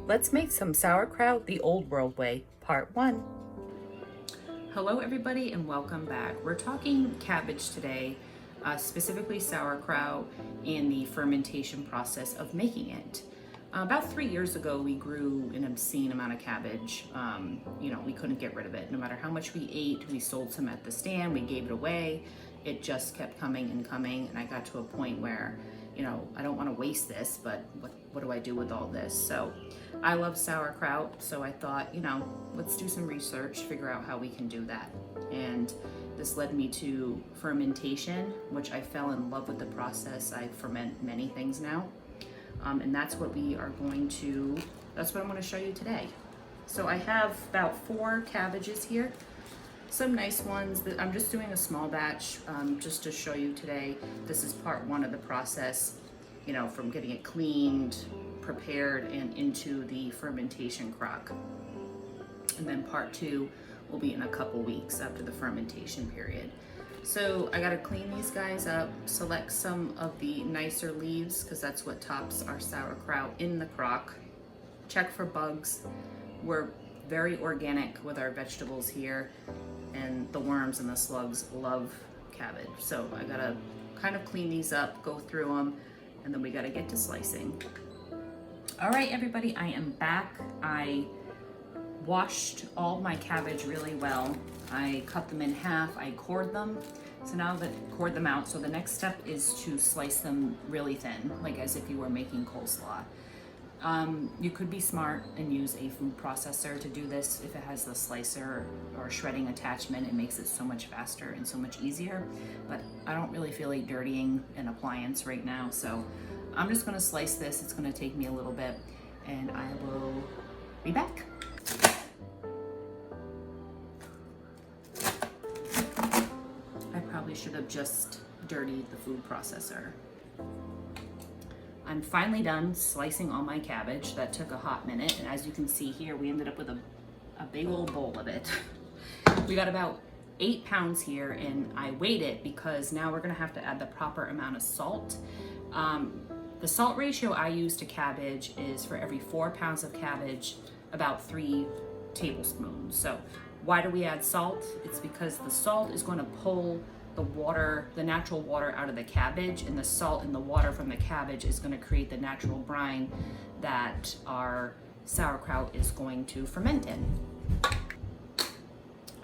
Let's make some sauerkraut the old world way, part 1. Hello everybody and welcome back. We're talking cabbage today, specifically sauerkraut and the fermentation process of making it. About 3 years ago, we grew an obscene amount of cabbage. We couldn't get rid of it. No matter how much we ate, we sold some at the stand, we gave it away. It just kept coming and coming, and I got to a point where, I don't want to waste this, but what do I do with all this? So I love sauerkraut, so I thought, let's do some research, figure out how we can do that. And this led me to fermentation, which I fell in love with the process. I ferment many things now. And that's what I'm going to show you today. So I have about 4 cabbages here, some nice ones that I'm just doing a small batch, just to show you today. This is part 1 of the process, from getting it cleaned, prepared, and into the fermentation crock. And then part 2 will be in a couple weeks after the fermentation period. So I gotta clean these guys up, select some of the nicer leaves, because that's what tops our sauerkraut in the crock. Check for bugs. We're very organic with our vegetables here, and the worms and the slugs love cabbage. So I gotta kind of clean these up, go through them, and then we gotta get to slicing. All right, everybody, I am back. I washed all my cabbage really well. I cut them in half, I cored them. So now that cored them out, so the next step is to slice them really thin, like as if you were making coleslaw. You could be smart and use a food processor to do this. If it has the slicer or shredding attachment, it makes it so much faster and so much easier. But I don't really feel like dirtying an appliance right now, so I'm just gonna slice this. It's gonna take me a little bit, and I will be back. Should have just dirtied the food processor. I'm finally done slicing all my cabbage. That took a hot minute, and as you can see here, we ended up with a big old bowl of it. We got about 8 pounds here, and I weighed it because now we're gonna have to add the proper amount of salt. The salt ratio I use to cabbage is for every 4 pounds of cabbage, about 3 tablespoons. So why do we add salt? It's because the salt is going to pull the natural water out of the cabbage, and the salt in the water from the cabbage is going to create the natural brine that our sauerkraut is going to ferment in.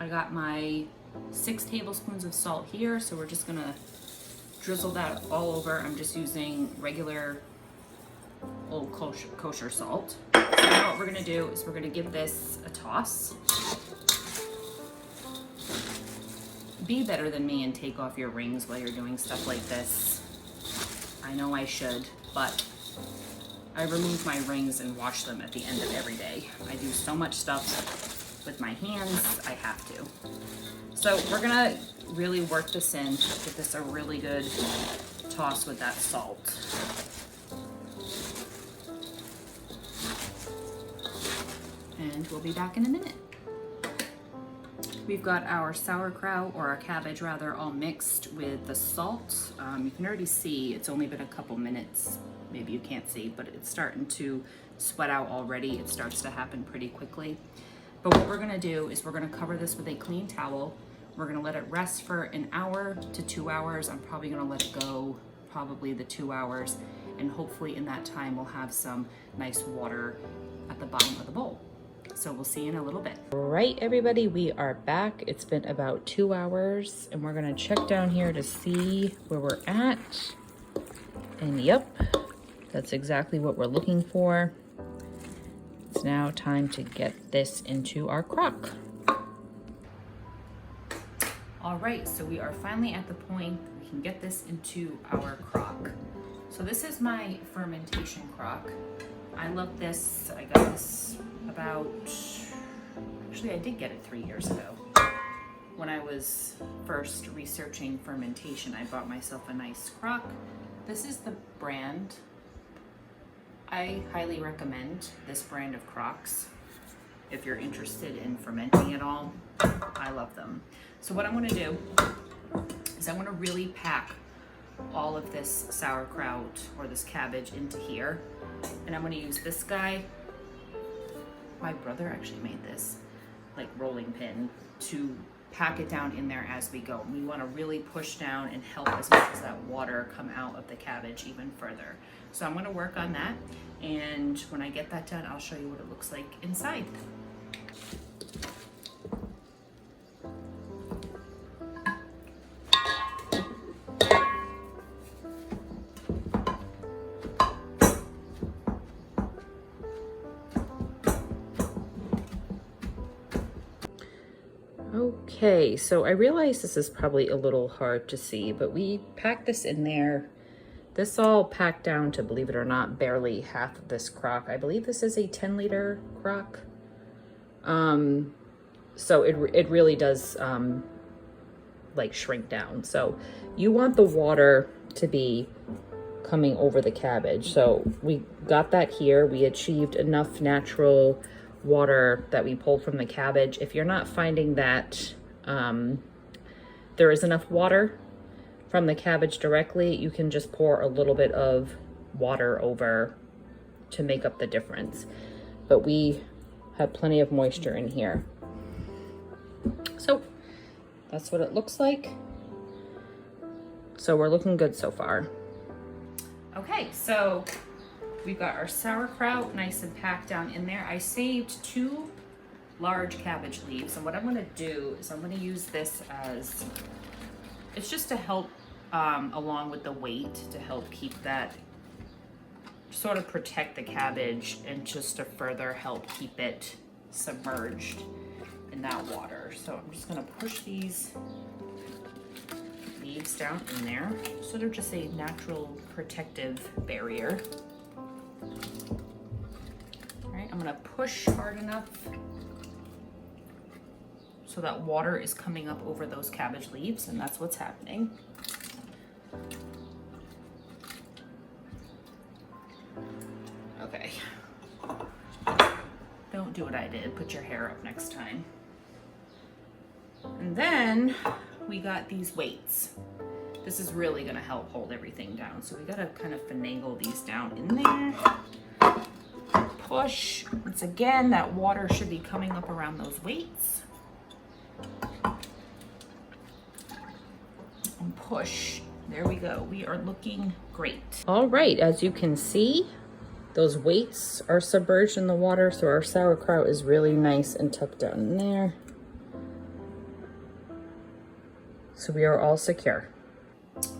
I got my 6 tablespoons of salt here, so we're just going to drizzle that all over. I'm just using regular old kosher salt. So now what we're going to do is we're going to give this a toss. Be better than me and take off your rings while you're doing stuff like this. I know I should, but I remove my rings and wash them at the end of every day. I do so much stuff with my hands, I have to. So we're gonna really work this in, give this a really good toss with that salt. And we'll be back in a minute. We've got our sauerkraut, or our cabbage rather, all mixed with the salt. You can already see it's only been a couple minutes. Maybe you can't see, but it's starting to sweat out already. It starts to happen pretty quickly. But what we're gonna do is we're gonna cover this with a clean towel. We're gonna let it rest for an hour to 2 hours. I'm probably gonna let it go probably the 2 hours, and hopefully in that time we'll have some nice water at the bottom of the bowl. So we'll see you in a little bit. Right, everybody, we are back. It's been about 2 hours, and we're gonna check down here to see where we're at. And yep, that's exactly what we're looking for. It's now time to get this into our crock. All right, so we are finally at the point we can get this into our crock. So this is my fermentation crock. I love this. I got this actually I did get it 3 years ago. When I was first researching fermentation, I bought myself a nice crock. This is the brand. I highly recommend this brand of crocks if you're interested in fermenting at all. I love them. So what I'm gonna do is I wanna really pack all of this sauerkraut or this cabbage into here. And I'm gonna use this guy My brother actually made this like rolling pin to pack it down in there as we go. We want to really push down and help as much as that water come out of the cabbage even further. So I'm going to work on that, and when I get that done, I'll show you what it looks like inside. Okay, so I realize this is probably a little hard to see, but we packed this in there. This all packed down to, believe it or not, barely half of this crock. I believe this is a 10-liter crock. So it really does like shrink down. So you want the water to be coming over the cabbage. So we got that here. We achieved enough natural water that we pulled from the cabbage. If you're not finding that there is enough water from the cabbage directly, you can just pour a little bit of water over to make up the difference. But we have plenty of moisture in here. So that's what it looks like. So we're looking good so far. Okay, so we've got our sauerkraut nice and packed down in there. I saved 2 large cabbage leaves, and what I'm gonna do is I'm gonna use this as, it's just to help along with the weight, to help keep that, sort of protect the cabbage and just to further help keep it submerged in that water. So I'm just gonna push these leaves down in there. Sort of just a natural protective barrier. All right, I'm gonna push hard enough so that water is coming up over those cabbage leaves, and that's what's happening. Okay. Don't do what I did, put your hair up next time. And then we got these weights. This is really gonna help hold everything down. So we gotta kind of finagle these down in there. Push. Once again, that water should be coming up around those weights. And push. There we go. We are looking great. All right, as you can see, those weights are submerged in the water, so our sauerkraut is really nice and tucked down in there. So we are all secure.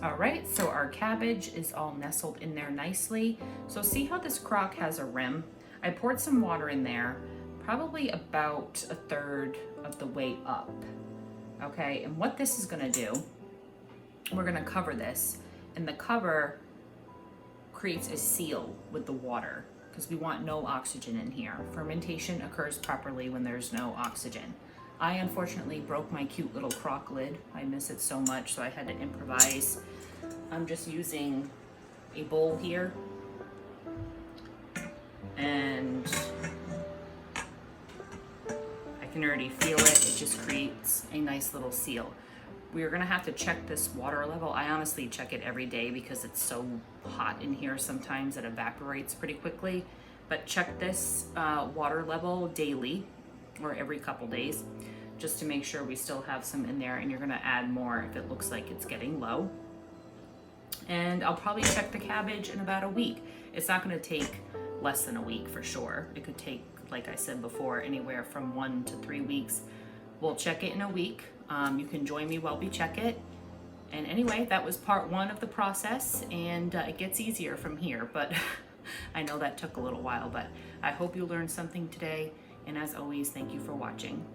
All right, so our cabbage is all nestled in there nicely. So see how this crock has a rim? I poured some water in there, probably about 1/3 of the way up. Okay, and what this is gonna do, we're gonna cover this, and the cover creates a seal with the water because we want no oxygen in here. Fermentation occurs properly when there's no oxygen. I unfortunately broke my cute little crock lid. I miss it so much, so I had to improvise. I'm just using a bowl here, and I can already feel it. It just creates a nice little seal. We are gonna have to check this water level. I honestly check it every day because it's so hot in here sometimes it evaporates pretty quickly. But check this water level daily or every couple days just to make sure we still have some in there, and you're gonna add more if it looks like it's getting low. And I'll probably check the cabbage in about a week. It's not gonna take less than a week for sure. It could take, like I said before, anywhere from 1 to 3 weeks. We'll check it in a week. You can join me while we check it. And anyway, that was part 1 of the process, and it gets easier from here, but I know that took a little while, but I hope you learned something today. And as always, thank you for watching.